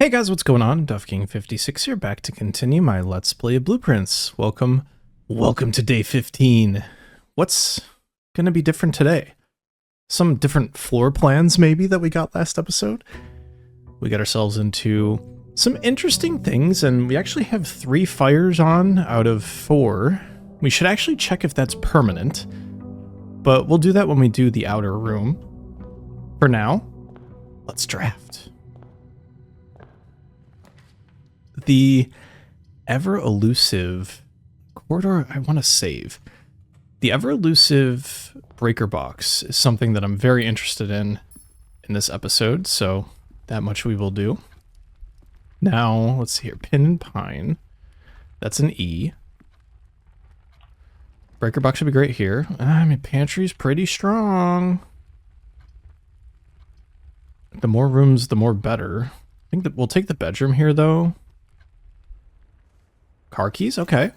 Hey guys, what's going on? DuffKing56 here, back to continue my Let's Play of Blueprints. Welcome to day 15. What's gonna be different today? Some different floor plans maybe that we got last episode? We got ourselves into some interesting things, and we actually have 3 fires on out of 4. We should actually check if that's permanent, but we'll do that when we do the outer room. For now, let's draft. The ever-elusive corridor I want to save. The ever-elusive breaker box is something that I'm very interested in this episode, so that much we will do. Now, let's see here. Pin and pine. That's an E. Breaker box should be great here. I mean, pantry's pretty strong. The more rooms, the more better. I think that we'll take the bedroom here, though. Car keys? Okay.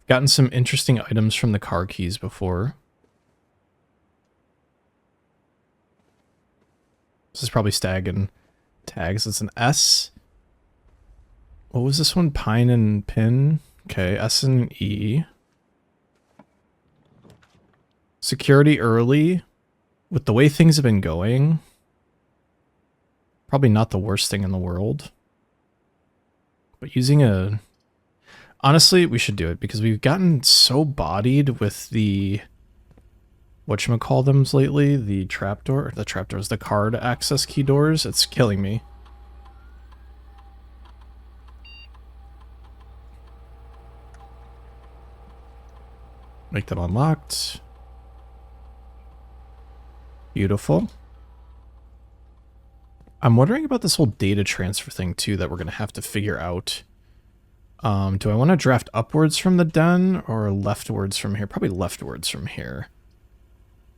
Gotten some interesting items from the car keys before. This is probably stag and tags. It's an S. What was this one? Pine and pin? Okay, S and E. Security early. With the way things have been going, probably not the worst thing in the world. But using a... Honestly, we should do it, because we've gotten so bodied with the... whatchamacallthems lately? The trapdoors, the card access key doors. It's killing me. Make them unlocked. Beautiful. I'm wondering about this whole data transfer thing, too, that we're going to have to figure out. Do I want to draft upwards from the den or leftwards from here? Probably leftwards from here.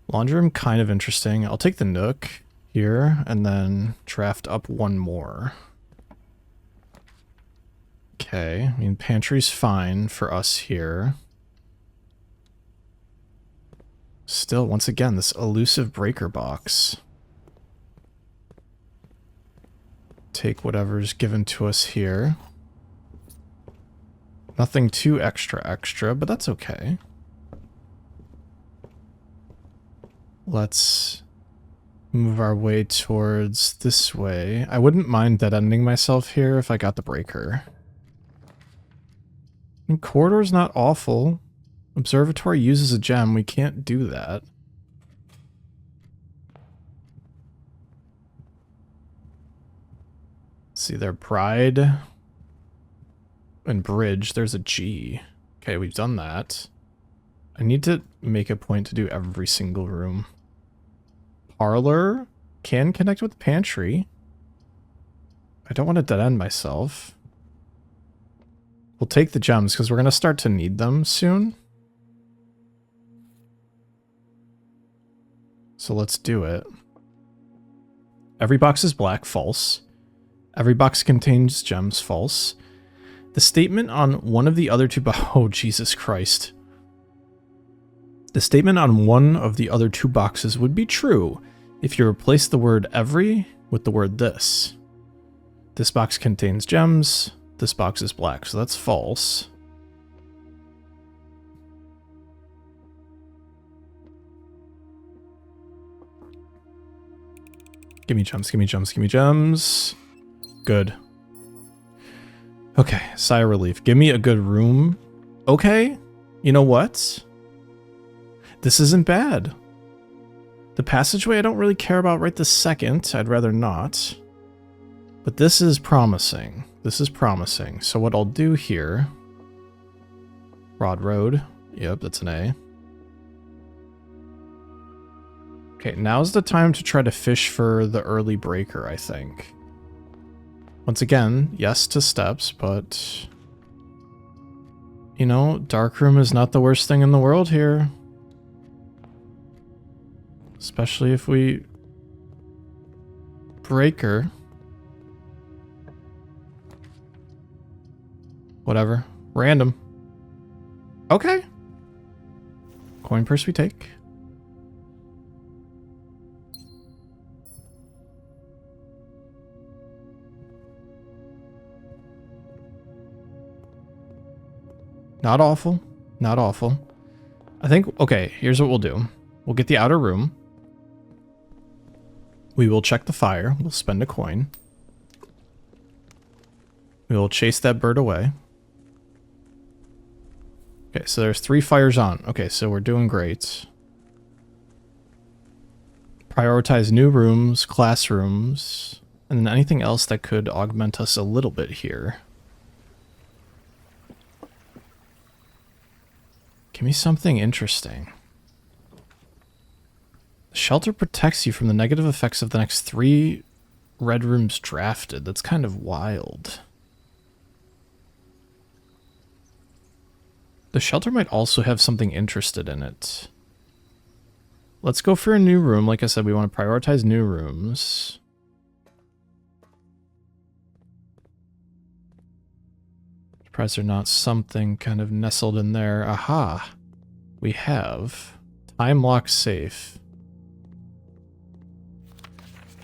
Laundry room, kind of interesting. I'll take the nook here and then draft up one more. Okay, I mean, pantry's fine for us here. Still, once again, this elusive breaker box. Take whatever's given to us here. Nothing too extra, but that's okay. Let's move our way towards this way. I wouldn't mind dead-ending myself here if I got the breaker. And corridor's not awful. Observatory uses a gem. We can't do that. Let's see there. Bride and bridge. There's a G. Okay, we've done that. I need to make a point to do every single room. Parlor can connect with the pantry. I don't want to dead end myself. We'll take the gems because we're going to start to need them soon. So let's do it. Every box is black, false. Every box contains gems, false. The statement on one of the other two oh, Jesus Christ. The statement on one of the other 2 boxes would be true if you replace the word every with the word this. This box contains gems. This box is black, so that's false. Give me gems, give me gems, give me gems. Good. Okay, sigh of relief. Give me a good room. Okay, you know what? This isn't bad. The passageway I don't really care about right this second. I'd rather not. But this is promising. This is promising. So what I'll do here... Broad Road. Yep, that's an A. Okay, now's the time to try to fish for the early breaker, I think. Once again, yes to steps, but... You know, darkroom is not the worst thing in the world here. Especially if we... breaker. Whatever. Random. Okay. Coin purse we take. Not awful. Not awful. I think, okay, here's what we'll do. We'll get the outer room. We will check the fire. We'll spend a coin. We will chase that bird away. Okay, so there's 3 fires on. Okay, so we're doing great. Prioritize new rooms, classrooms, and then anything else that could augment us a little bit here. Give me something interesting. The shelter protects you from the negative effects of the next 3 red rooms drafted. That's kind of wild. The shelter might also have something interested in it. Let's go for a new room. Like I said, we want to prioritize new rooms. Surprised there's not something kind of nestled in there. Aha! We have time lock safe.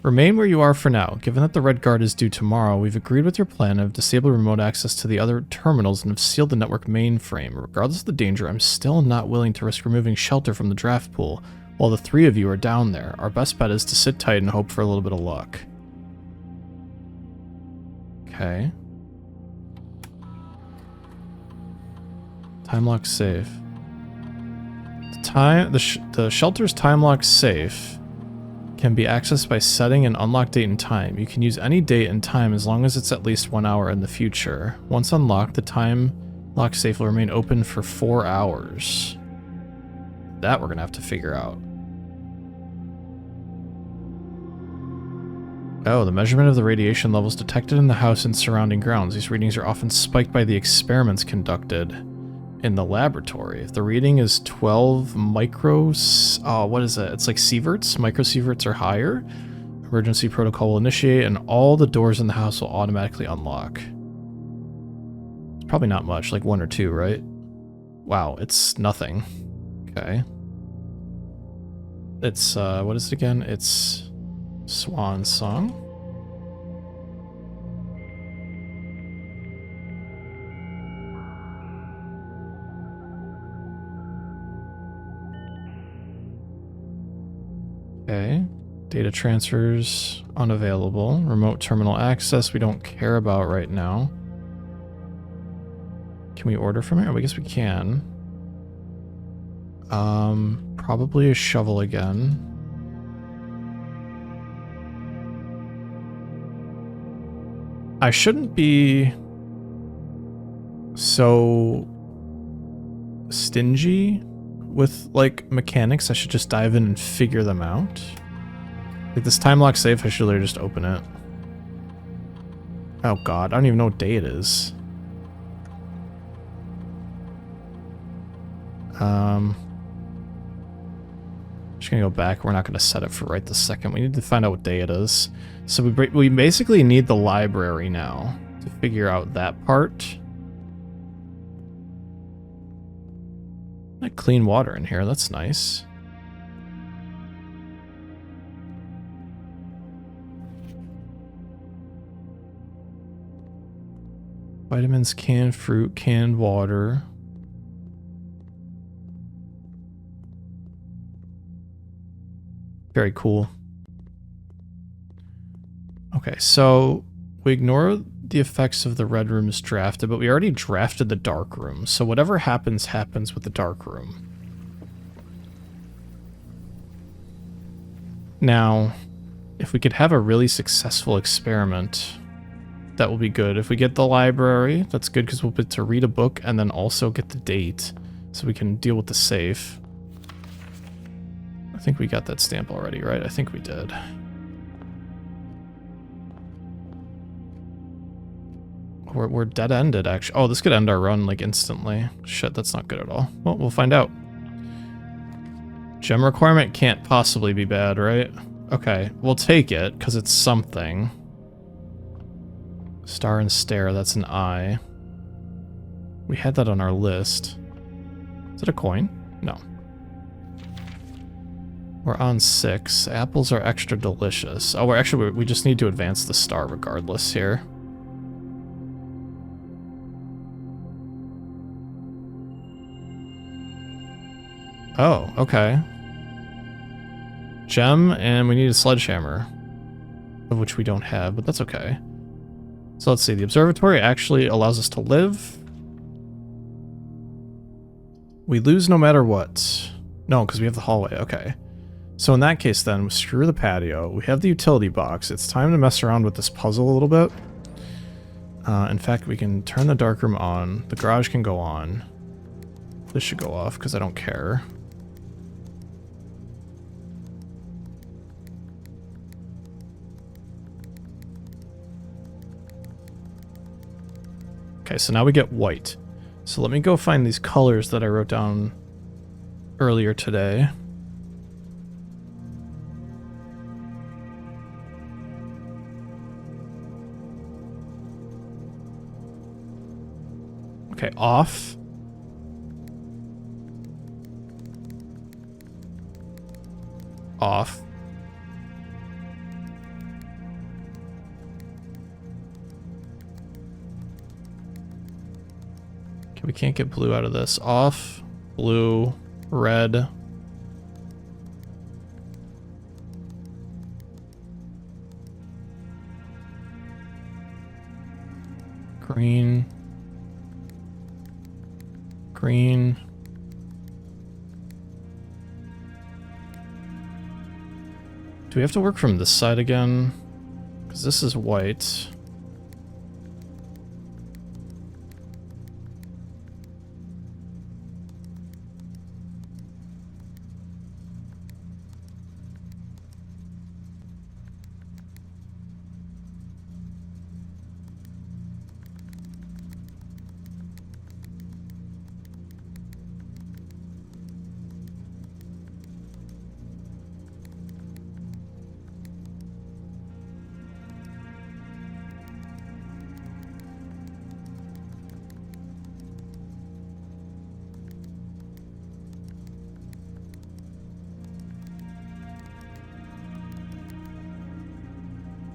Remain where you are for now. Given that the Red Guard is due tomorrow, we've agreed with your plan of disabled remote access to the other terminals and have sealed the network mainframe. Regardless of the danger, I'm still not willing to risk removing shelter from the draft pool while the 3 of you are down there. Our best bet is to sit tight and hope for a little bit of luck. Okay. Time lock safe. The shelter's time lock safe can be accessed by setting an unlocked date and time. You can use any date and time as long as it's at least 1 hour in the future. Once unlocked, the time lock safe will remain open for 4 hours. That we're gonna have to figure out. Oh, the measurement of the radiation levels detected in the house and surrounding grounds. These readings are often spiked by the experiments conducted in the laboratory. If the reading is 12 micros... Oh, what is it? It's like sieverts? Microsieverts or higher. Emergency protocol will initiate and all the doors in the house will automatically unlock. It's probably not much, like 1 or 2, right? Wow, it's nothing. Okay. It's, what is it again? It's Swan Song. Okay. Data transfers unavailable. Remote terminal access we don't care about right now. Can we order from it? Oh, I guess we can. Probably a shovel again. I shouldn't be so stingy with, like, mechanics. I should just dive in and figure them out. Like, this time lock safe, I should literally just open it. Oh god, I don't even know what day it is. Just gonna go back. We're not gonna set it for right this second. We need to find out what day it is. So we basically need the library now to figure out that part. Like clean water in here, that's nice. Vitamins, canned fruit, canned water. Very cool. Okay, so we ignore the effects of the red rooms drafted, but we already drafted the dark room. So whatever happens, happens with the dark room. Now, if we could have a really successful experiment, that will be good. If we get the library, that's good because we'll get to read a book and then also get the date so we can deal with the safe. I think we got that stamp already, right? I think we did. We're dead-ended, actually. Oh, this could end our run, like, instantly. Shit, that's not good at all. Well, we'll find out. Gem requirement can't possibly be bad, right? Okay, we'll take it, because it's something. Star and stare, that's an eye. We had that on our list. Is it a coin? No. We're on 6. Apples are extra delicious. Oh, we just need to advance the star regardless here. Oh, okay. Gem, and we need a sledgehammer, of which we don't have, but that's okay. So let's see, the observatory actually allows us to live. We lose no matter what. No, because we have the hallway, okay. So in that case then, screw the patio. We have the utility box. It's time to mess around with this puzzle a little bit. In fact, we can turn the darkroom on. The garage can go on. This should go off because I don't care. Okay, so now we get white. So let me go find these colors that I wrote down earlier today. Okay, off. Off. Okay, we can't get blue out of this. Off, blue, red. Green. Green. Do we have to work from this side again? Because this is white.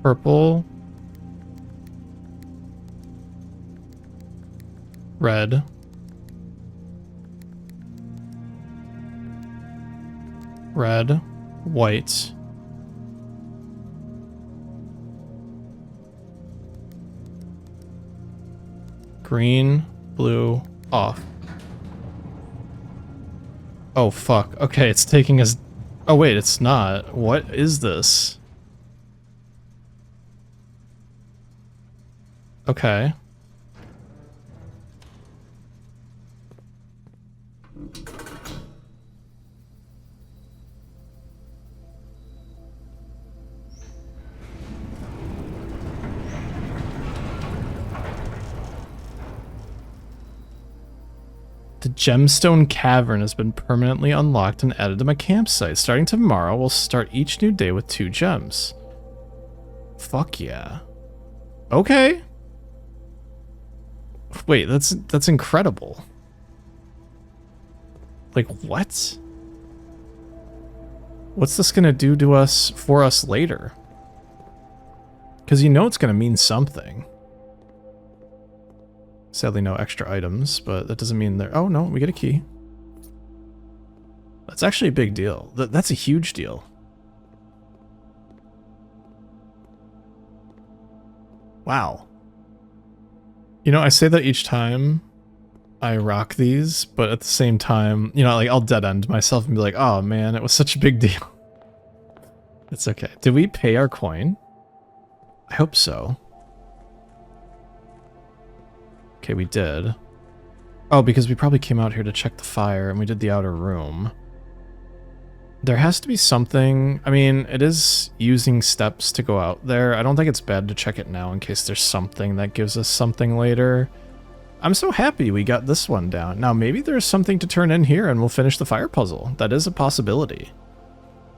Purple. Red. Red. White. Green. Blue. Off. Oh, fuck. Okay, it's taking us... Oh, wait, it's not. What is this? Okay. The gemstone cavern has been permanently unlocked and added to my campsite. Starting tomorrow, we'll start each new day with 2 gems. Fuck yeah. Okay. Wait, that's incredible. Like, what? What's this gonna do to us, for us later? Because you know it's gonna mean something. Sadly, no extra items, but that doesn't mean they're... Oh, no, we get a key. That's actually a big deal. That's a huge deal. Wow. You know, I say that each time I rock these, but at the same time, you know, like, I'll dead end myself and be like, oh, man, it was such a big deal. It's okay. Did we pay our coin? I hope so. Okay, we did. Oh, because we probably came out here to check the fire and we did the outer room. There has to be something. I mean, it is using steps to go out there. I don't think it's bad to check it now in case there's something that gives us something later. I'm so happy we got this one down. Now, maybe there's something to turn in here and we'll finish the fire puzzle. That is a possibility.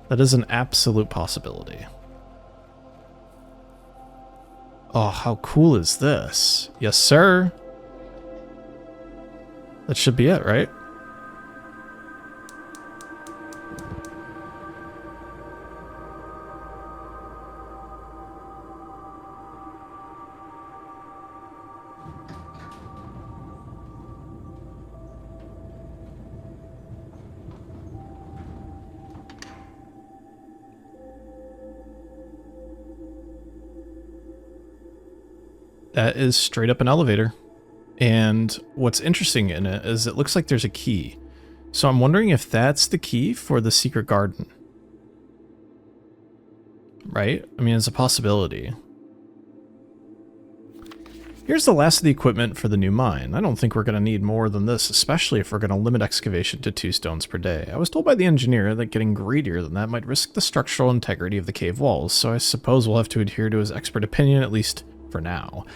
That is an absolute possibility. Oh, how cool is this? Yes, sir. That should be it, right? That is straight up an elevator. And what's interesting in it is it looks like there's a key. So I'm wondering if that's the key for the secret garden. Right? I mean, it's a possibility. Here's the last of the equipment for the new mine. I don't think we're going to need more than this, especially if we're going to limit excavation to 2 stones per day. I was told by the engineer that getting greedier than that might risk the structural integrity of the cave walls, so I suppose we'll have to adhere to his expert opinion, at least for now.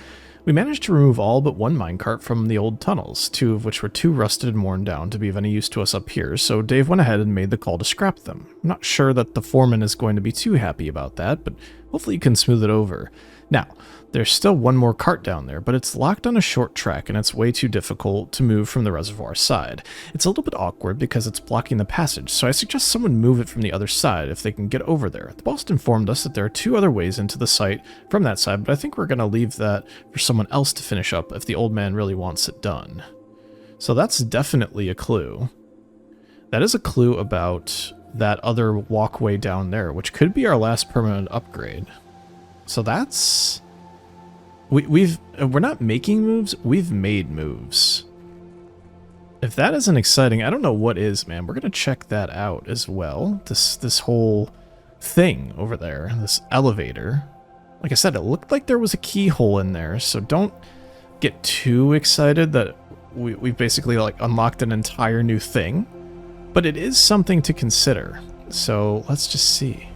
We managed to remove all but 1 minecart from the old tunnels, 2 of which were too rusted and worn down to be of any use to us up here, so Dave went ahead and made the call to scrap them. I'm not sure that the foreman is going to be too happy about that, but hopefully he can smooth it over. Now, there's still 1 more cart down there, but it's locked on a short track and it's way too difficult to move from the reservoir side. It's a little bit awkward because it's blocking the passage, so I suggest someone move it from the other side if they can get over there. The boss informed us that there are 2 other ways into the site from that side, but I think we're going to leave that for someone else to finish up if the old man really wants it done. So that's definitely a clue. That is a clue about that other walkway down there, which could be our last permanent upgrade. So that's... We're not making moves, we've made moves. If that isn't exciting, I don't know what is, man. We're gonna check that out as well. This whole thing over there, this elevator. Like I said, it looked like there was a keyhole in there, so don't get too excited that we've basically like unlocked an entire new thing. But it is something to consider. So let's just see.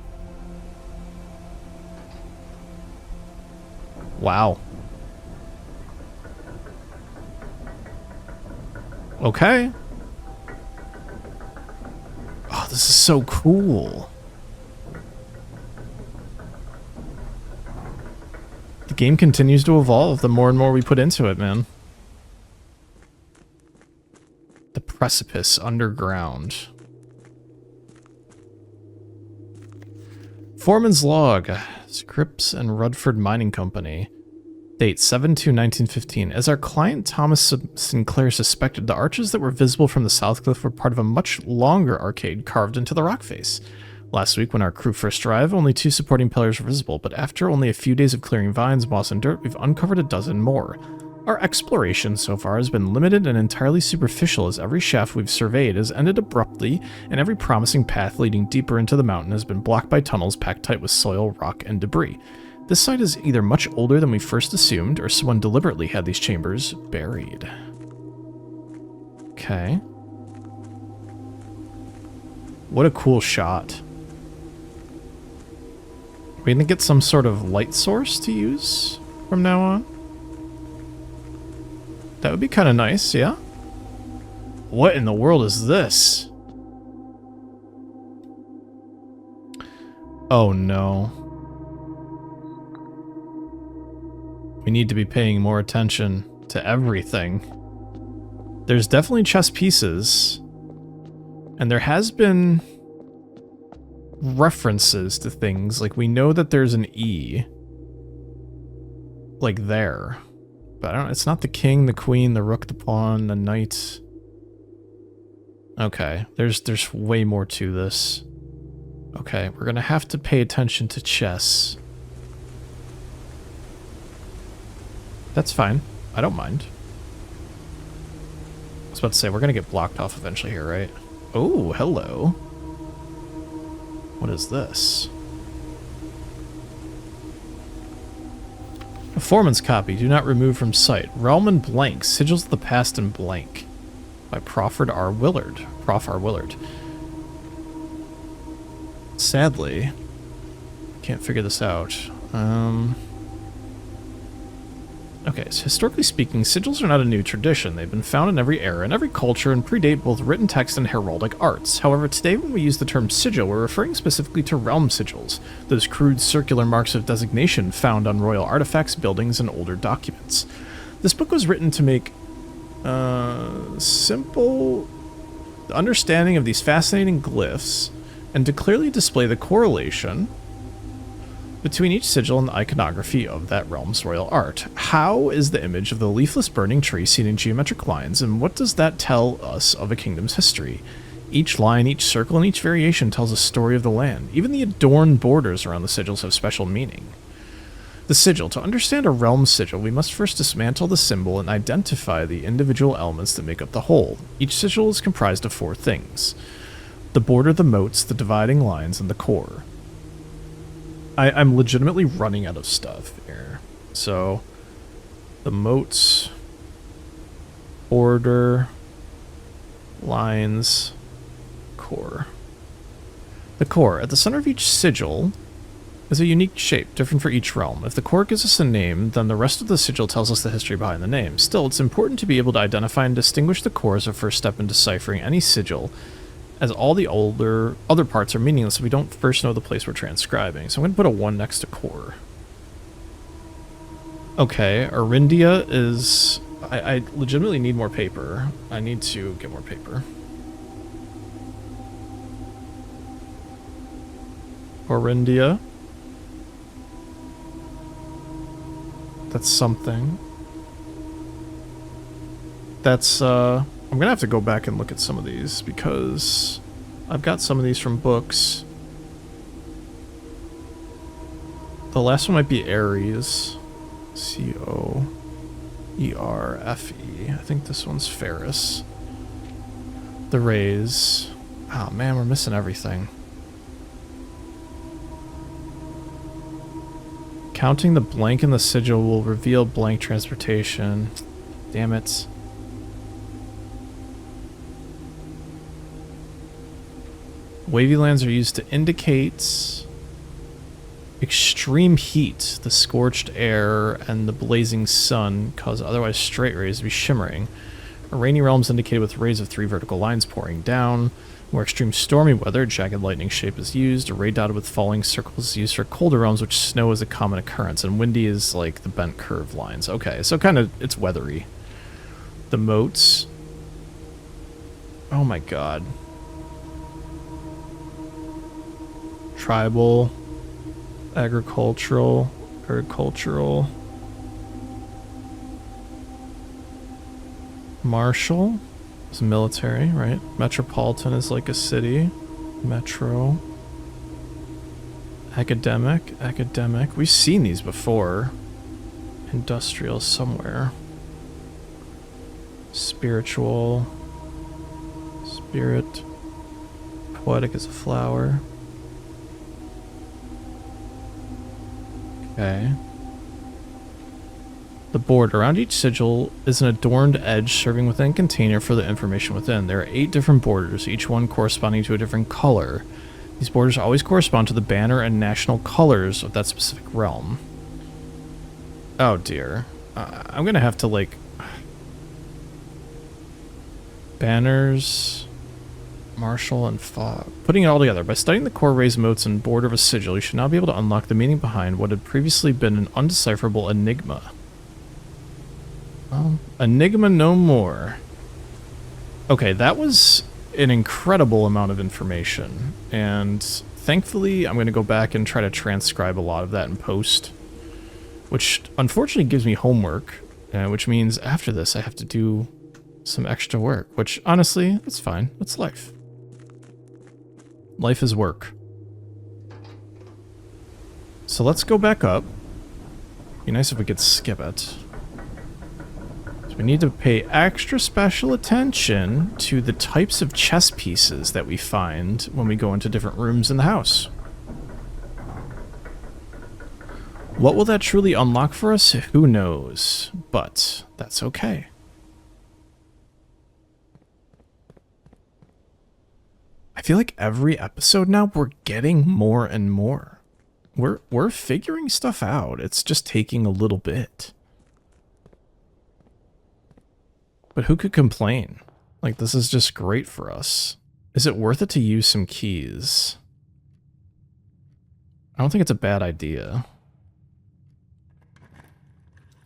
Wow. Okay. Oh, this is so cool. The game continues to evolve the more and more we put into it, man. The precipice underground. Foreman's log. Scripps and Rudford Mining Company. Date 7/2/1915. As our client Thomas Sinclair suspected, the arches that were visible from the south cliff were part of a much longer arcade carved into the rock face. Last week, when our crew first arrived, only 2 supporting pillars were visible, but after only a few days of clearing vines, moss, and dirt, we've uncovered a dozen more. Our exploration so far has been limited and entirely superficial, as every shaft we've surveyed has ended abruptly, and every promising path leading deeper into the mountain has been blocked by tunnels packed tight with soil, rock, and debris. This site is either much older than we first assumed, or someone deliberately had these chambers buried. Okay. What a cool shot. Are we gonna get some sort of light source to use from now on? That would be kind of nice, yeah? What in the world is this? Oh no. We need to be paying more attention to everything. There's definitely chess pieces. And there has been references to things. Like, we know that there's an E. Like there. But I don't, it's not the king, the queen, the rook, the pawn, the knight. Okay, there's way more to this. Okay, we're gonna have to pay attention to chess. That's fine. I don't mind. I was about to say, we're gonna get blocked off eventually here, right? Oh, hello. What is this? A foreman's copy. Do not remove from sight. Realm in blank. Sigils of the past in blank. By Prof R. Willard. Sadly, can't figure this out. Okay, so historically speaking, sigils are not a new tradition. They've been found in every era and every culture and predate both written text and heraldic arts. However, today when we use the term sigil, we're referring specifically to realm sigils, those crude circular marks of designation found on royal artifacts, buildings, and older documents. This book was written to make simple understanding of these fascinating glyphs and to clearly display the correlation between each sigil and the iconography of that realm's royal art. How is the image of the leafless burning tree seen in geometric lines, and what does that tell us of a kingdom's history? Each line, each circle, and each variation tells a story of the land. Even the adorned borders around the sigils have special meaning. The sigil. To understand a realm sigil, we must first dismantle the symbol and identify the individual elements that make up the whole. Each sigil is comprised of 4 things: the border, the moats, the dividing lines, and the core. I'm legitimately running out of stuff here. So, the moats, border, lines, core. The core. At the center of each sigil is a unique shape, different for each realm. If the core gives us a name, then the rest of the sigil tells us the history behind the name. Still, it's important to be able to identify and distinguish the core as a first step in deciphering any sigil, as all the other parts are meaningless if we don't first know the place we're transcribing. So I'm going to put a 1 next to core. Okay, Arindia is... I legitimately need more paper. I need to get more paper. Arindia. That's something. That's, I'm gonna have to go back and look at some of these, because I've got some of these from books. The last one might be Ares. C-O-E-R-F-E. I think this one's Ferris. The Rays. Oh man, we're missing everything. Counting the blank in the sigil will reveal blank transportation. Damn it. Wavy lands are used to indicate extreme heat. The scorched air and the blazing sun cause otherwise straight rays to be shimmering. A rainy realm is indicated with rays of 3 vertical lines pouring down. More extreme stormy weather, jagged lightning shape is used. A ray dotted with falling circles is used for colder realms, which snow is a common occurrence. And windy is like the bent curved lines. Okay, so kind of, it's weathery. The moats. Oh my god. Tribal. Agricultural. Martial is military, right? Metropolitan is like a city. Metro. Academic. We've seen these before. Industrial somewhere. Spiritual. Spirit. Poetic is a flower. Okay. The border. Around each sigil is an adorned edge serving within a container for the information within. There are 8 different borders, each one corresponding to a different color. These borders always correspond to the banner and national colors of that specific realm. Oh dear. I'm gonna have to, like... Banners... Martial and fog. Putting it all together. By studying the core, rays, moats, and border of a sigil, you should now be able to unlock the meaning behind what had previously been an undecipherable enigma. Well, enigma no more. Okay, that was an incredible amount of information, and thankfully I'm going to go back and try to transcribe a lot of that in post, which unfortunately gives me homework, which means after this I have to do some extra work, which honestly, that's fine. That's life. Life is work. So let's go back up. Be nice if we could skip it. So we need to pay extra special attention to the types of chess pieces that we find when we go into different rooms in the house. What will that truly unlock for us? Who knows? But that's okay. I feel like every episode now we're getting more and more. We're figuring stuff out. It's just taking a little bit. But who could complain? Like, this is just great for us. Is it worth it to use some keys? I don't think it's a bad idea.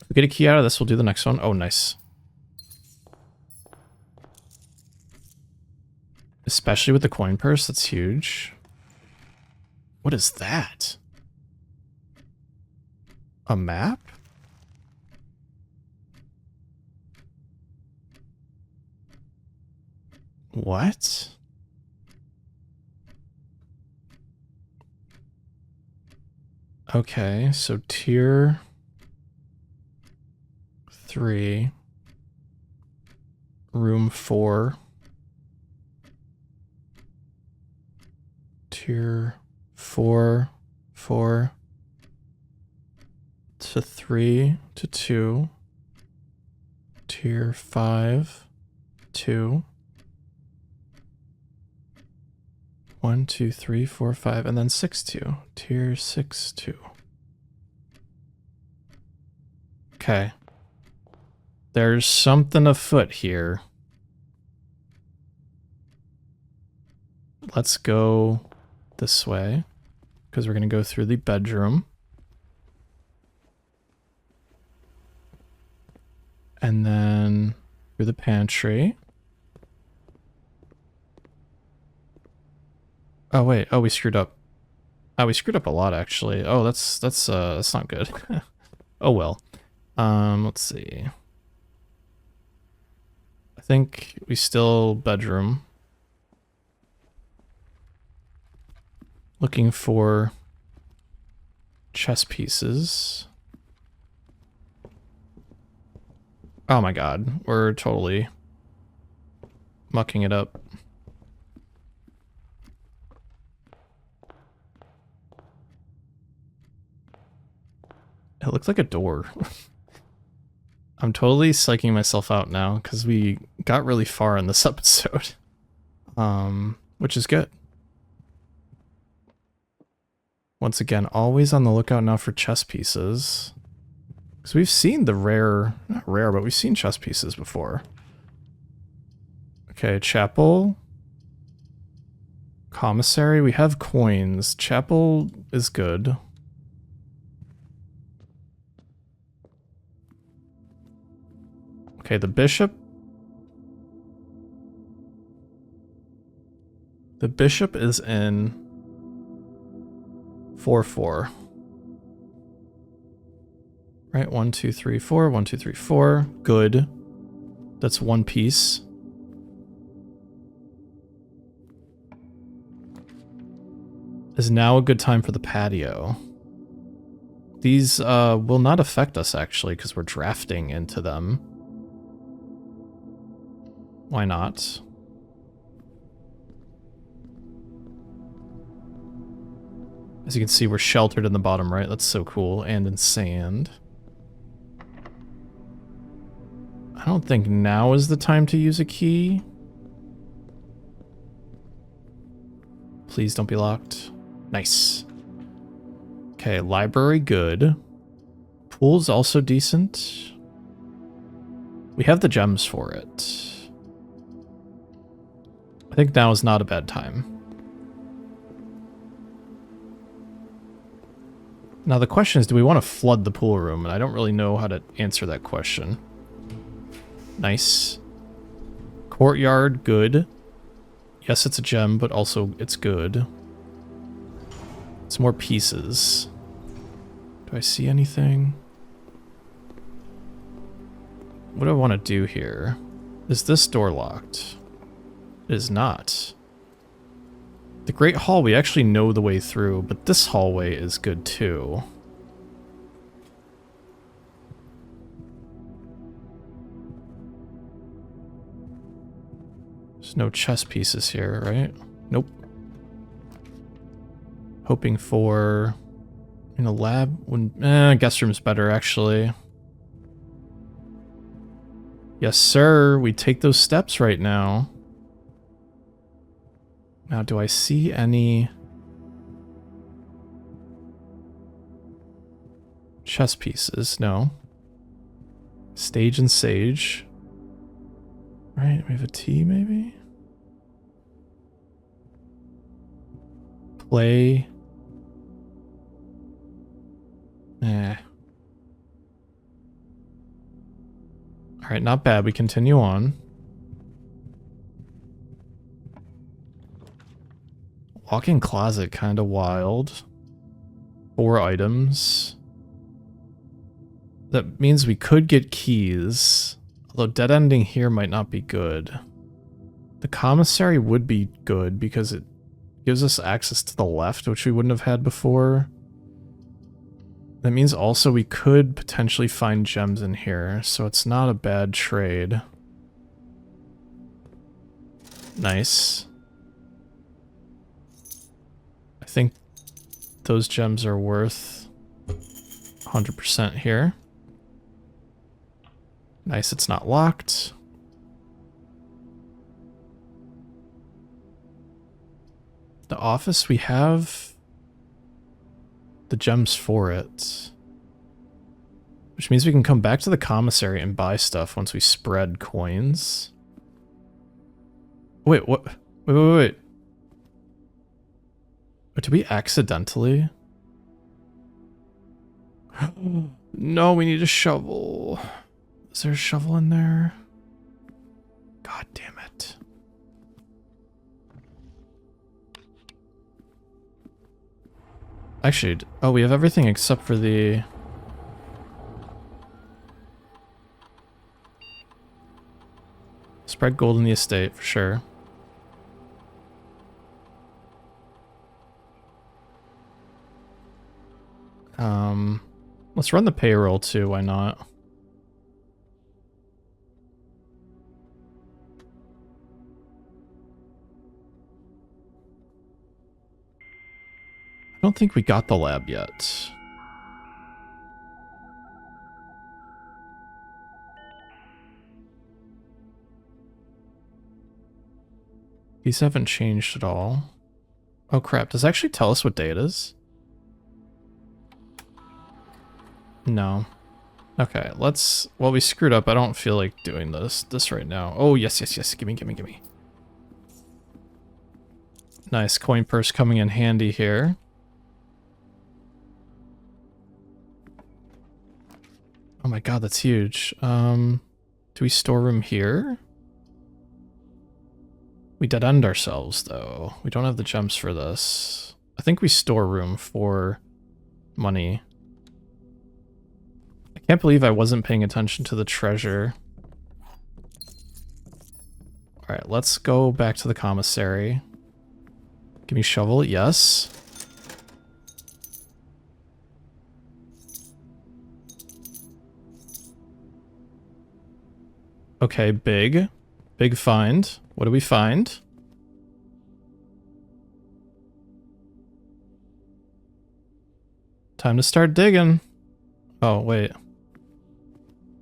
If we get a key out of this, we'll do the next one. Oh, nice. Especially with the coin purse, that's huge. What is that? A map? What? Okay, so tier 3, room 4, tier 4, 4 to 3 to 2, tier 5, 2, 1, 2, 3, 4, 5, and then 6, 2, tier 6, 2. Okay. There's something afoot here. Let's go this way, because we're going to go through the bedroom. And then through the pantry. Oh, wait. Oh, we screwed up. Oh, we screwed up a lot, actually. Oh, that's not good. Oh, well. Let's see. I think we still bedroom. Looking for chess pieces. Oh my god, we're totally mucking it up. It looked like a door. I'm totally psyching myself out now because we got really far in this episode. Which is good. Once again, always on the lookout now for chess pieces. Because we've seen the not rare, but we've seen chess pieces before. Okay, chapel. Commissary, we have coins. Chapel is good. Okay, the bishop. The bishop is in 4-4. Right, 1, 2, 3, 4. 1, 2, 3, 4. Good. That's one piece. Is now a good time for the patio. These will not affect us, actually, because we're drafting into them. Why not? As you can see, we're sheltered in the bottom right. That's so cool. And in sand. I don't think now is the time to use a key. Please don't be locked. Nice. Okay, library good. Pool's also decent. We have the gems for it. I think now is not a bad time. Now the question is, do we want to flood the pool room? And I don't really know how to answer that question. Nice. Courtyard, good. Yes, it's a gem, but also it's good. Some more pieces. Do I see anything? What do I want to do here? Is this door locked? It is not. The Great Hall, we actually know the way through, but this hallway is good too. There's no chess pieces here, right? Nope. Hoping for... in a lab? Guest room's better, actually. Yes, sir. We take those steps right now. Now, do I see any... chess pieces? No. Stage and sage. Right, we have a T, maybe? Play. Alright, not bad. We continue on. Walk-in closet, kind of wild. 4 items. That means we could get keys. Although dead ending here might not be good. The commissary would be good because it gives us access to the left, which we wouldn't have had before. That means also we could potentially find gems in here, so it's not a bad trade. Nice. I think those gems are worth 100% here. Nice, it's not locked. The office, we have the gems for it. Which means we can come back to the commissary and buy stuff once we spread coins. Wait, what? Wait. Did we accidentally? No, we need a shovel. Is there a shovel in there? God damn it. Actually, oh, we have everything except for the... Spread gold in the estate, for sure. Let's run the payroll too, why not? I don't think we got the lab yet. These haven't changed at all. Oh crap, does it actually tell us what day it is? No. Okay, let's... Well, we screwed up. I don't feel like doing this right now. Oh, yes. Gimme. Nice coin purse coming in handy here. Oh my god, that's huge. Do we store room here? We dead end ourselves, though. We don't have the gems for this. I think we store room for money. I can't believe I wasn't paying attention to the treasure. Alright, let's go back to the commissary. Give me shovel, yes. Okay, big find. What do we find? Time to start digging. Oh, wait.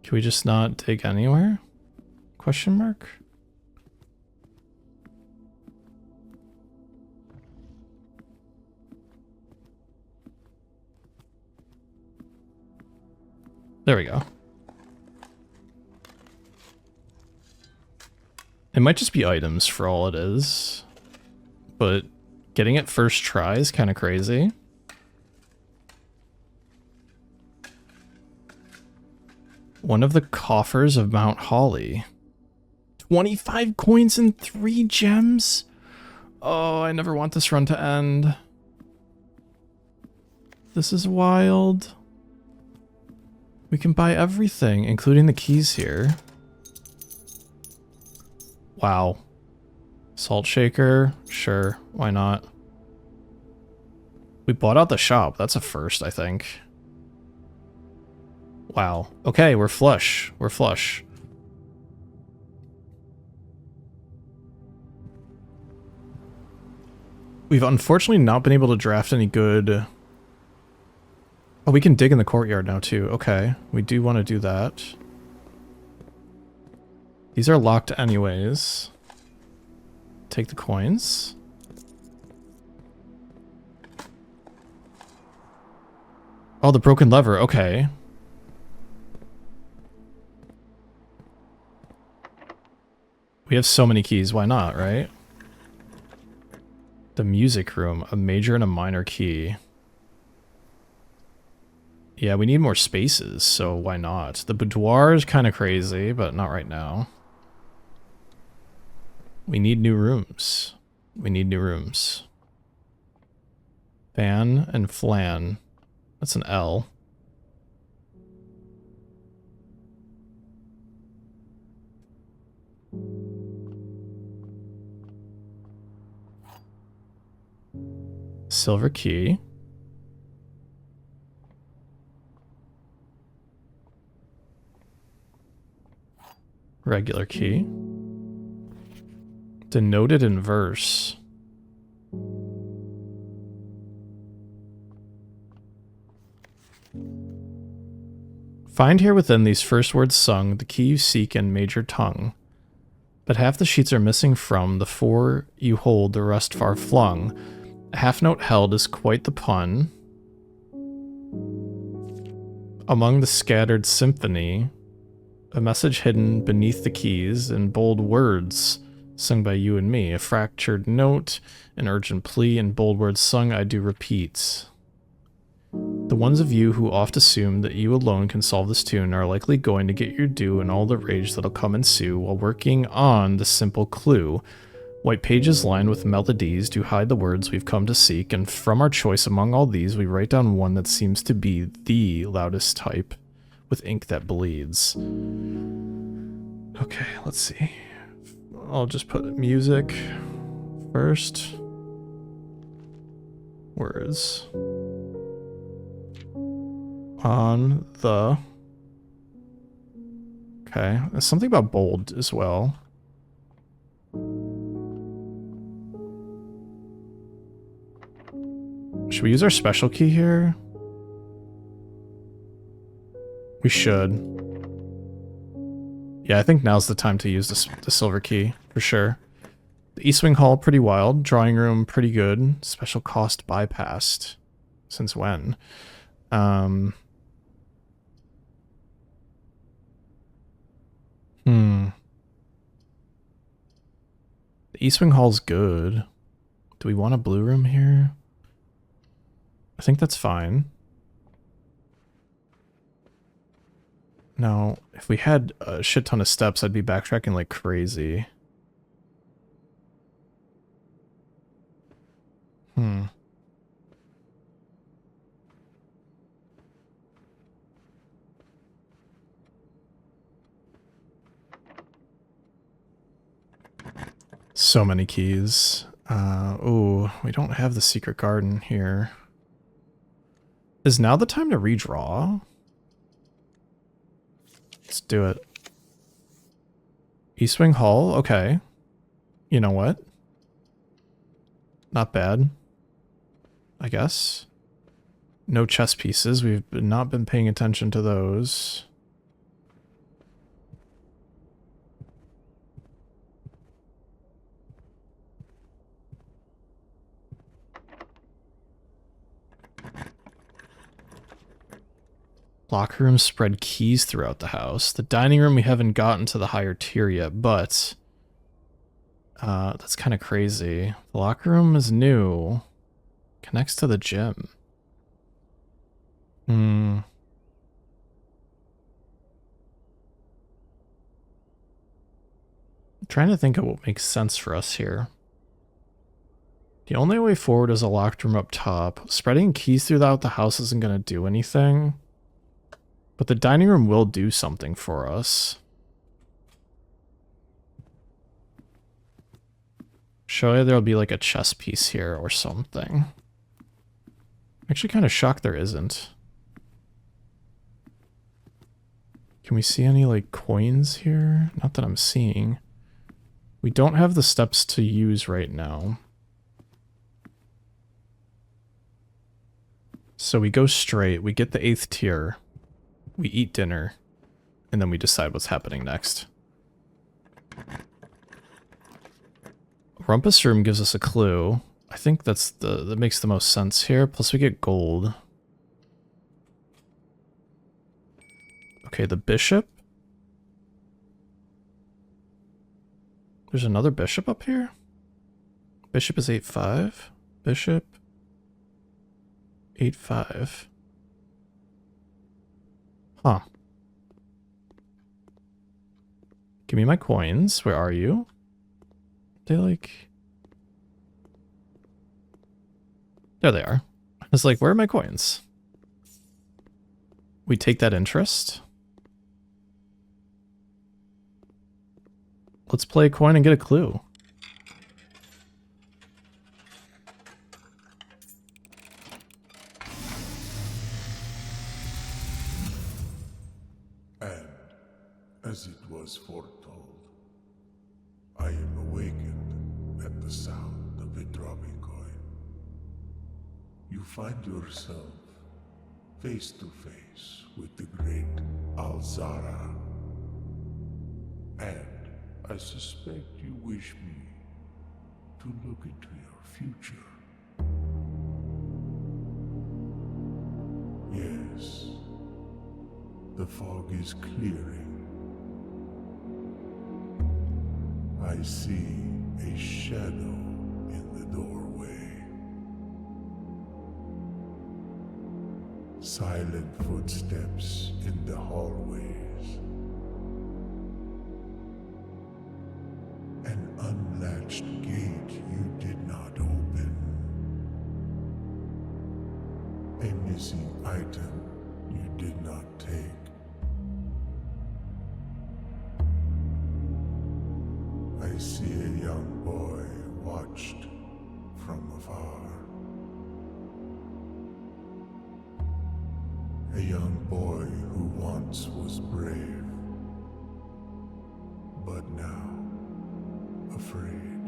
Can we just not dig anywhere? Question mark? There we go. It might just be items for all it is, but getting it first try is kind of crazy. One of the coffers of Mount Holly. 25 coins and 3 gems? Oh, I never want this run to end. This is wild. We can buy everything, including the keys here. Wow. Salt shaker? Sure, why not? We bought out the shop. That's a first, I think. Wow. Okay, we're flush. We're flush. We've unfortunately not been able to draft any good... Oh, we can dig in the courtyard now, too. Okay, we do want to do that. These are locked anyways. Take the coins. Oh, the broken lever. Okay. We have so many keys. Why not, right? The music room. A major and a minor key. Yeah, we need more spaces, so why not? The boudoir is kind of crazy, but not right now. We need new rooms. We need new rooms. Fan and flan. That's an L. Silver key. Regular key. Denoted in verse. Find here within these first words sung the key you seek in major tongue. But half the sheets are missing from the four you hold, the rest far flung. A half note held is quite the pun. Among the scattered symphony, a message hidden beneath the keys in bold words sung by you and me. A fractured note, an urgent plea, in bold words sung I do repeat. The ones of you who oft assume that you alone can solve this tune are likely going to get your due in all the rage that'll come ensue while working on the simple clue. White pages lined with melodies do hide the words we've come to seek, and from our choice among all these we write down one that seems to be the loudest type, with ink that bleeds. Okay, let's see. I'll just put music first. Words. On the... Okay, there's something about bold as well. Should we use our special key here? We should. Yeah, I think now's the time to use the silver key, for sure. The East Wing Hall, pretty wild. Drawing room, pretty good. Special cost bypassed. Since when? The East Wing Hall's good. Do we want a blue room here? I think that's fine. Now, if we had a shit ton of steps, I'd be backtracking like crazy. So many keys. Ooh, we don't have the secret garden here. Is now the time to redraw? Let's do it. East Wing Hall, okay. You know what? Not bad. I guess. No chess pieces. We've not been paying attention to those. Locker rooms spread keys throughout the house. The dining room, we haven't gotten to the higher tier yet, but that's kind of crazy. The locker room is new. Connects to the gym. I'm trying to think of what makes sense for us here. The only way forward is a locked room up top. Spreading keys throughout the house isn't going to do anything. But the dining room will do something for us. Surely there'll be like a chess piece here or something. I'm actually kind of shocked there isn't. Can we see any like coins here? Not that I'm seeing. We don't have the steps to use right now. So we go straight, we get the 8th tier. We eat dinner, and then we decide what's happening next. Rumpus Room gives us a clue. I think that makes the most sense here. Plus we get gold. Okay, the bishop. There's another bishop up here? Bishop is 8-5. Bishop 8-5. Huh. Give me my coins. Where are you? They like... There they are. I was like, where are my coins? We take that interest. Let's play a coin and get a clue. As it was foretold, I am awakened at the sound of a dropping coin. You find yourself face to face with the great Alzara. And I suspect you wish me to look into your future. Yes, the fog is clearing. I see a shadow in the doorway. Silent footsteps in the hallways. An unlatched gate you did not open. A missing item you did not take. I see a young boy watched from afar. A young boy who once was brave, but now afraid.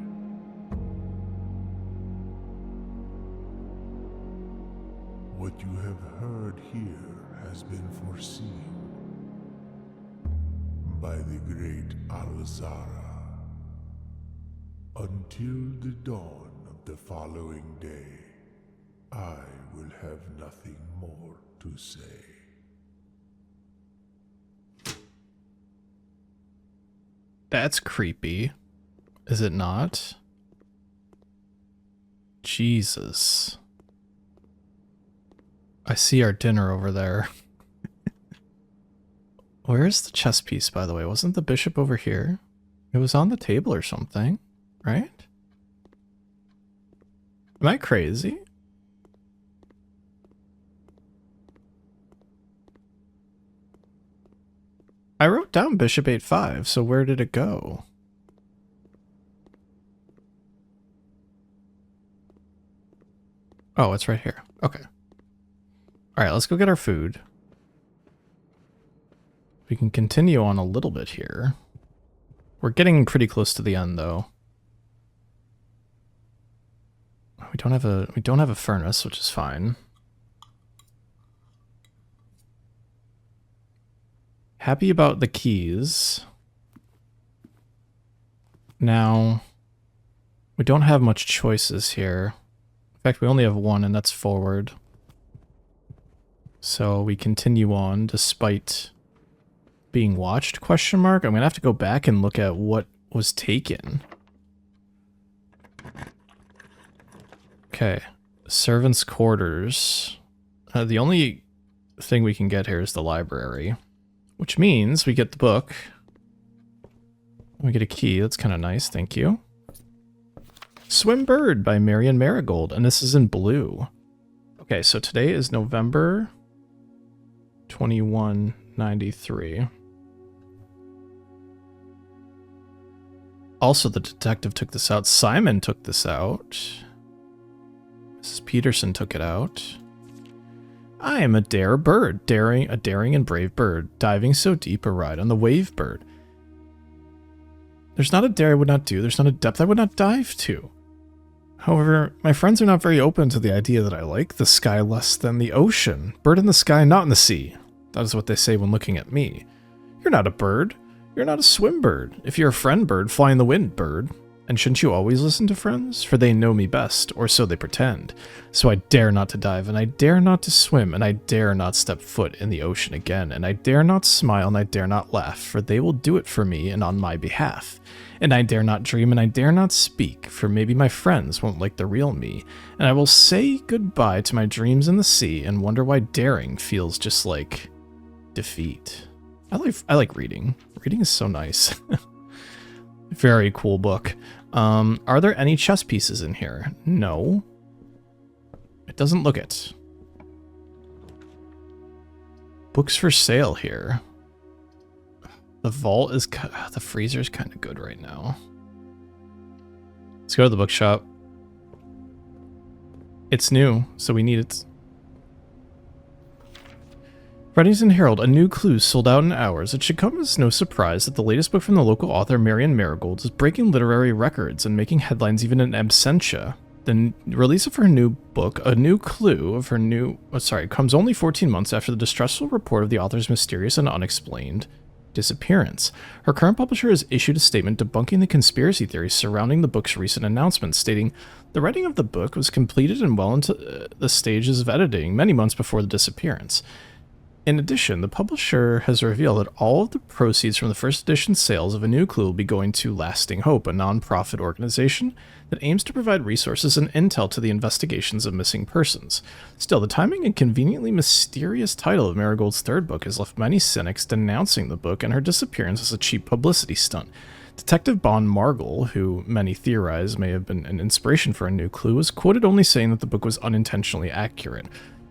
What you have heard here has been foreseen by the great Alzara. Until the dawn of the following day, I will have nothing more to say. That's creepy. Is it not? Jesus. I see our dinner over there. Where's the chess piece, by the way? Wasn't the bishop over here? It was on the table or something, right? Am I crazy? I wrote down bishop 8-5, so where did it go? Oh, it's right here. Okay. Alright, let's go get our food. We can continue on a little bit here. We're getting pretty close to the end, though. We don't have a furnace, which is fine. Happy about the keys. Now, we don't have much choices here. In fact, we only have one, and that's forward. So we continue on despite being watched, question mark? I'm gonna have to go back and look at what was taken. Okay, servants' quarters. The only thing we can get here is the library, which means we get the book. We get a key, that's kind of nice, thank you. Swim Bird by Marion Marigold, and this is in blue. Okay, so today is November 2193. Also, the detective took this out. Simon took this out. Mrs. Peterson took it out. I am a a daring and brave bird, diving so deep a ride on the wave bird. There's not a dare I would not do, there's not a depth I would not dive to. However, my friends are not very open to the idea that I like the sky less than the ocean. Bird in the sky, not in the sea. That is what they say when looking at me. You're not a bird. You're not a swim bird. If you're a friend bird, fly in the wind, bird. And shouldn't you always listen to friends? For they know me best, or so they pretend. So I dare not to dive, and I dare not to swim, and I dare not step foot in the ocean again, and I dare not smile, and I dare not laugh, for they will do it for me and on my behalf. And I dare not dream, and I dare not speak, for maybe my friends won't like the real me. And I will say goodbye to my dreams in the sea, and wonder why daring feels just like defeat. I like reading. Reading is so nice. Very cool book. Are there any chess pieces in here? No. It doesn't look it. Books for sale here. The vault is... the freezer's kind of good right now. Let's go to the bookshop. It's new, so we need it. Reddington Herald, a new clue sold out in hours. It should come as no surprise that the latest book from the local author Marion Marigold is breaking literary records and making headlines even in absentia. The release of her new book, A New Clue, comes only 14 months after the distressful report of the author's mysterious and unexplained disappearance. Her current publisher has issued a statement debunking the conspiracy theories surrounding the book's recent announcement, stating, "The writing of the book was completed and well into the stages of editing many months before the disappearance." In addition, the publisher has revealed that all of the proceeds from the first edition sales of A New Clue will be going to Lasting Hope, a non-profit organization that aims to provide resources and intel to the investigations of missing persons. Still, the timing and conveniently mysterious title of Marigold's third book has left many cynics denouncing the book and her disappearance as a cheap publicity stunt. Detective Bon Margle, who many theorize may have been an inspiration for A New Clue, was quoted only saying that the book was unintentionally accurate.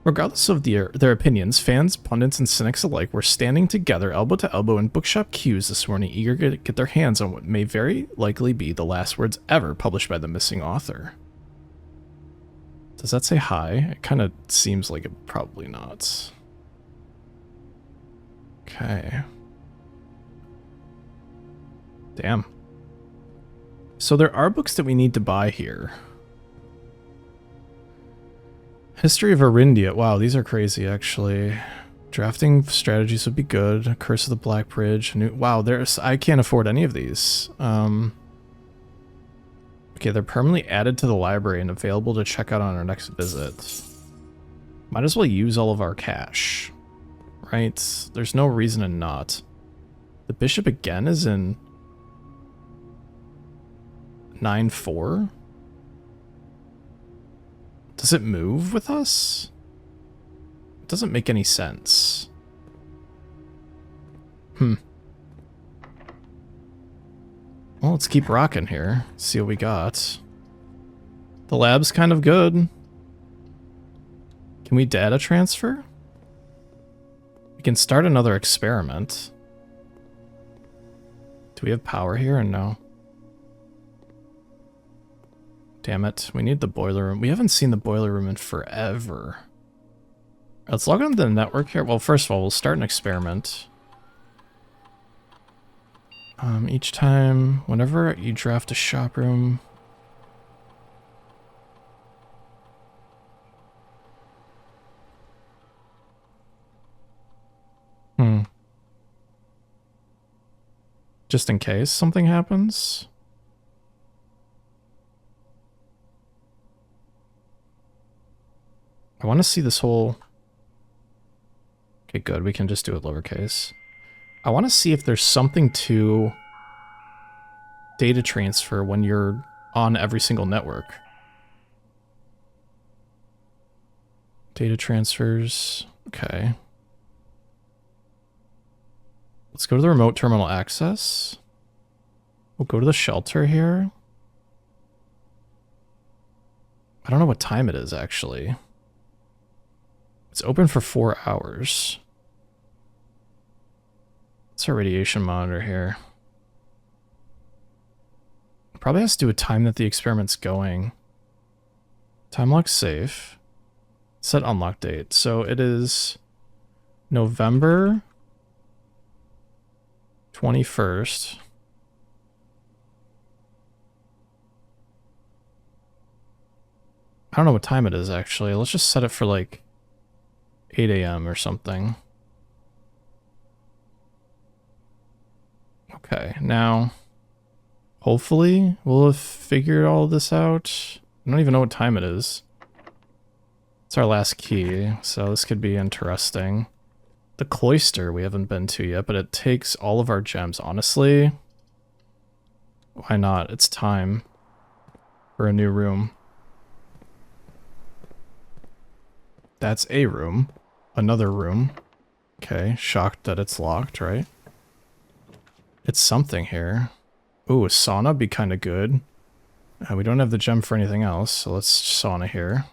Regardless of their opinions, fans, pundits, and cynics alike were standing together elbow to elbow in bookshop queues this morning, eager to get their hands on what may very likely be the last words ever published by the missing author. Does that say hi? It kind of seems like it probably not. Okay. Damn. So there are books that we need to buy here. History of Arindia. Wow, these are crazy, actually. Drafting strategies would be good. Curse of the Black Bridge. Wow, I can't afford any of these. Okay, they're permanently added to the library and available to check out on our next visit. Might as well use all of our cash. Right? There's no reason to not. The bishop again is in 9-4? Does it move with us? It doesn't make any sense. Well, let's keep rocking here. See what we got. The lab's kind of good. Can we data transfer? We can start another experiment. Do we have power here or no? Damn it, we need the boiler room. We haven't seen the boiler room in forever. Let's log on to the network here. Well, first of all, we'll start an experiment. Each time, whenever you draft a shop room... Just in case something happens. I want to see this whole... Okay, good. We can just do it lowercase. I want to see if there's something to data transfer when you're on every single network. Data transfers. Okay. Let's go to the remote terminal access. We'll go to the shelter here. I don't know what time it is, actually. It's open for 4 hours. What's our radiation monitor here? Probably has to do with time that the experiment's going. Time lock safe. Set unlock date. So it is November 21st. I don't know what time it is, actually. Let's just set it for like 8 a.m. or something. Okay, now hopefully we'll have figured all this out. I don't even know what time it is. It's our last key, so this could be interesting. The cloister we haven't been to yet, but it takes all of our gems. Honestly, why not? It's time for a new room. That's a room. Another room. Okay, shocked that it's locked, right? It's something here. Ooh, a sauna would be kind of good. We don't have the gem for anything else, so let's sauna here.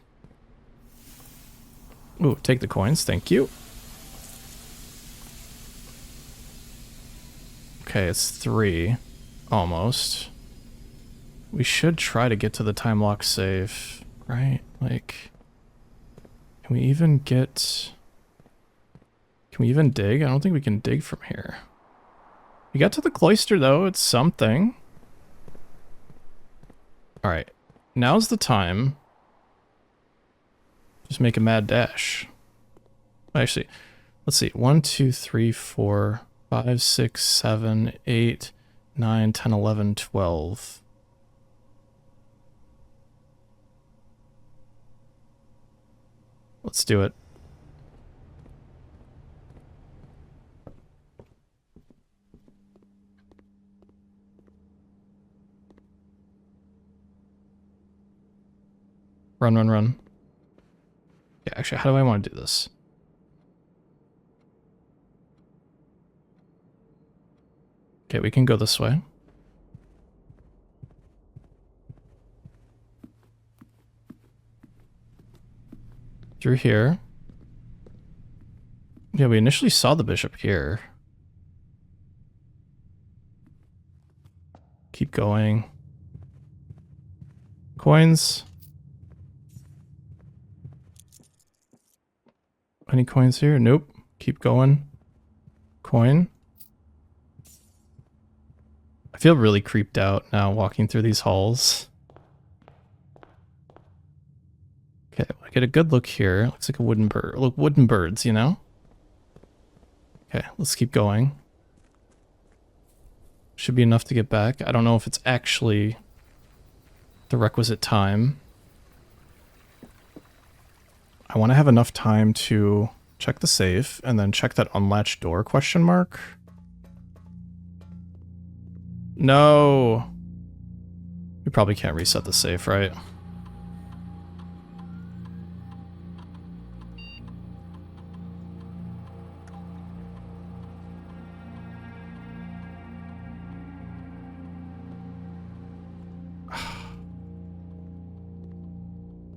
Ooh, take the coins, thank you. Okay, it's 3. Almost. We should try to get to the time lock safe, right? Like... Can we Can we even dig? I don't think we can dig from here. We got to the cloister, though. It's something. Alright. Now's the time. Just make a mad dash. Actually, let's see. 1, 2, 3, 4, 5, 6, 7, 8, 9, 10, 11, 12. Let's do it. Run, run, run. Yeah, actually, how do I want to do this? Okay, we can go this way. Through here. Yeah, we initially saw the bishop here. Keep going. Coins. Any coins here? Nope. Keep going. Coin. I feel really creeped out now walking through these halls. Okay, I get a good look here. Looks like a wooden bird. Look, wooden birds, you know? Okay, let's keep going. Should be enough to get back. I don't know if it's actually the requisite time. I want to have enough time to check the safe and then check that unlatched door question mark. No. We probably can't reset the safe, right? I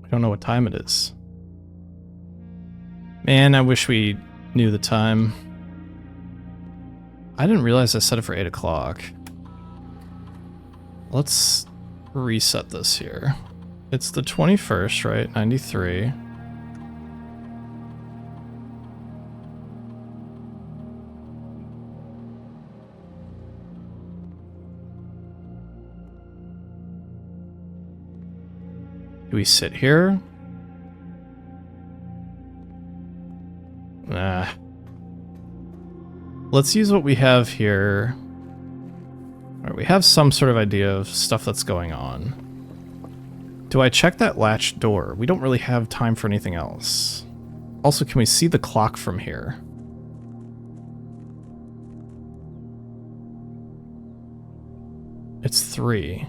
don't know what time it is. Man, I wish we knew the time. I didn't realize I set it for 8 o'clock. Let's reset this here. It's the 21st, right? 93. Do we sit here? Nah. Let's use what we have here. Alright, we have some sort of idea of stuff that's going on. Do I check that latched door? We don't really have time for anything else. Also, can we see the clock from here? It's 3.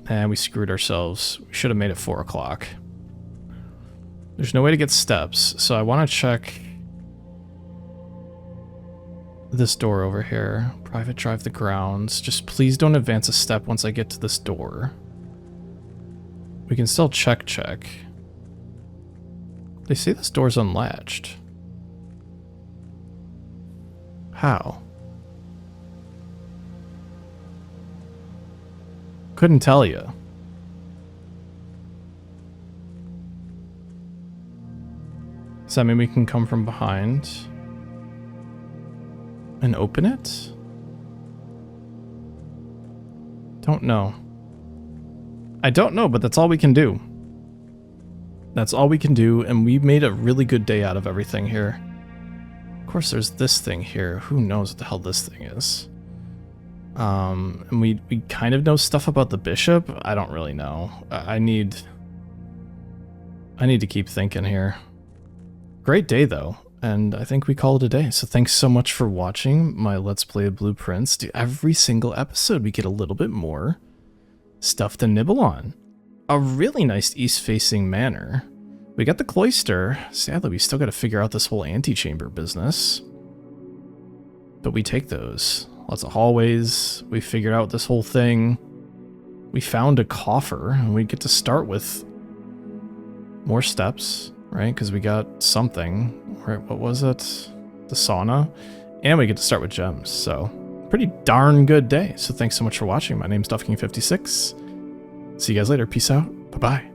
And we screwed ourselves. We should have made it 4 o'clock. There's no way to get steps, so I want to check this door over here. Private drive the grounds. Just please don't advance a step once I get to this door. We can still check. They say this door's unlatched. How? Couldn't tell you. Does that mean we can come from behind and open it? Don't know. I don't know, but that's all we can do. That's all we can do, and we made a really good day out of everything here. Of course, there's this thing here. Who knows what the hell this thing is? And we kind of know stuff about the bishop. I don't really know. I need to keep thinking here. Great day, though, and I think we call it a day. So thanks so much for watching my Let's Play of Blueprints. Every single episode, we get a little bit more stuff to nibble on. A really nice east-facing manor. We got the cloister. Sadly, we still got to figure out this whole antechamber business. But we take those. Lots of hallways. We figured out this whole thing. We found a coffer, and we get to start with more steps. Right, because we got something. Right, what was it? The sauna. And we get to start with gems, so pretty darn good day. So thanks so much for watching. My name's DuffKing56. See you guys later. Peace out. Bye-bye.